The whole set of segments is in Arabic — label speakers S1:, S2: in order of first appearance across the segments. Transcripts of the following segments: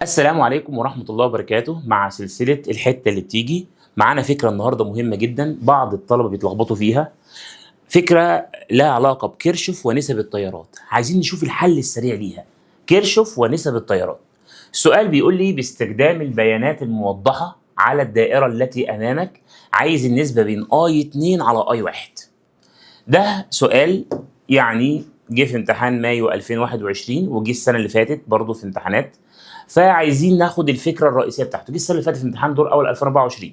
S1: السلام عليكم ورحمة الله وبركاته. مع سلسلة الحتة اللي بتيجي معانا فكرة النهاردة مهمة جدا، بعض الطلبة بيتلخبطوا فيها. فكرة لها علاقة بكيرشوف ونسب التيارات، عايزين نشوف الحل السريع ليها. كيرشوف ونسب التيارات. السؤال بيقول لي باستخدام البيانات الموضحة على الدائرة التي أمامك عايز النسبة بين I2 على I1. ده سؤال يعني جه في امتحان مايو 2021 وجه السنة اللي فاتت برضه في امتحانات، فعايزين ناخد الفكره الرئيسيه بتاعته. جه السنه اللي فاتت في امتحان دور اول 2024،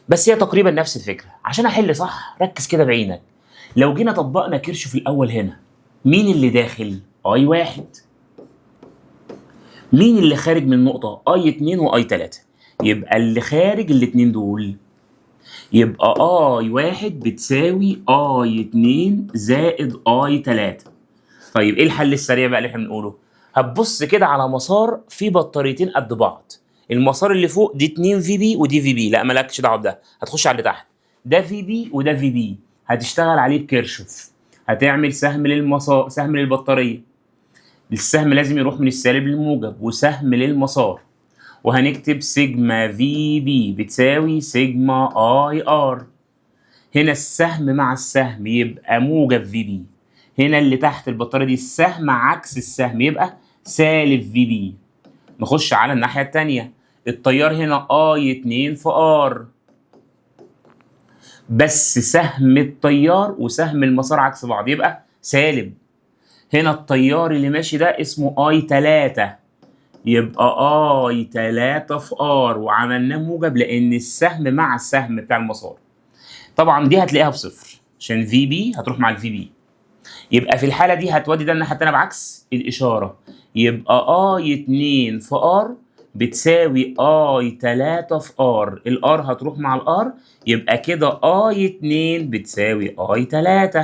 S1: بس هي تقريبا نفس الفكره. عشان احل صح ركز كده بعينك. لو جينا طبقنا كيرشوف الاول هنا، مين اللي داخل؟ I1. مين اللي خارج من النقطه؟ I2 وI3. يبقى اللي خارج الاتنين دول، يبقى I1 بتساوي I2 زائد I3. طيب ايه الحل السريع بقى اللي احنا بنقوله؟ هتبص كده على مسار فيه بطاريتين قد بعض. المسار اللي فوق دي 2 في بي ودي في بي، لا مالكش دعوه بده، هتخش على اللي تحت. ده في بي وده في بي، هتشتغل عليه بكيرشوف. هتعمل سهم للمسار، سهم للبطاريه. السهم لازم يروح من السالب للموجب، وسهم للمسار. وهنكتب سيجما في بي بتساوي سيجما اي ار. هنا السهم مع السهم يبقى موجب في بي. هنا اللي تحت البطاريه دي السهم عكس السهم يبقى سالب في بي. نخش على الناحيه الثانيه، التيار هنا I2 في R، بس سهم التيار وسهم المسار عكس بعض يبقى سالب. هنا التيار اللي ماشي ده اسمه I3، يبقى I3 في R، وعملناه موجب لان السهم مع السهم بتاع المسار. طبعا دي هتلاقيها بصفر عشان في بي هتروح مع الفي بي. يبقى في الحالة دي هتودي ده الناحية التانية بعكس الإشارة، يبقى I2 في R بتساوي I3 في R. الR هتروح مع الR، يبقى كده I2 بتساوي I3.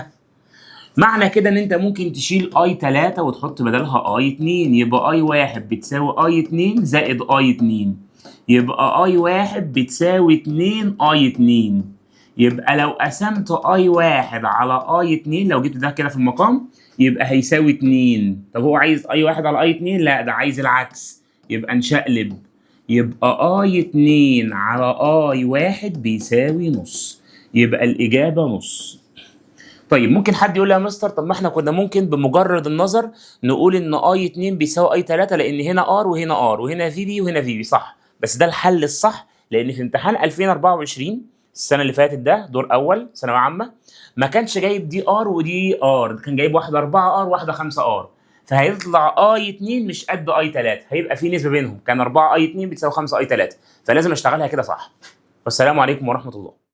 S1: معنى كده إن أنت ممكن تشيل I3 وتحط بدلها I2، يبقى I1 بتساوي I2 زائد I2، يبقى I1 بتساوي 2 I2. يبقى لو قسمت I1 على I2، لو جبت ده كده في المقام يبقى هيساوي 2. طب هو عايز I1 على I2؟ لا، ده عايز العكس، يبقى نشقلب. يبقى I2 على I1 بيساوي نص، يبقى الإجابة نص. طيب ممكن حد يقول لي يا مستر، طب ما احنا كنا ممكن بمجرد النظر نقول ان I2 بيساوي I3، لان هنا R وهنا R وهنا في بي وهنا في بي، صح. بس ده الحل الصح، لان في امتحان 2024 السنه اللي فاتت ده دور اول ثانويه عامه ما كانش جايب دي ار ودي ار، كان جايب واحده 4 ار واحده 5 ار، فهيطلع I2 مش قد I3، هيبقى في نسبه بينهم، كان 4 I2 بتساوي 5 I3، فلازم اشتغلها كده صح. والسلام عليكم ورحمه الله.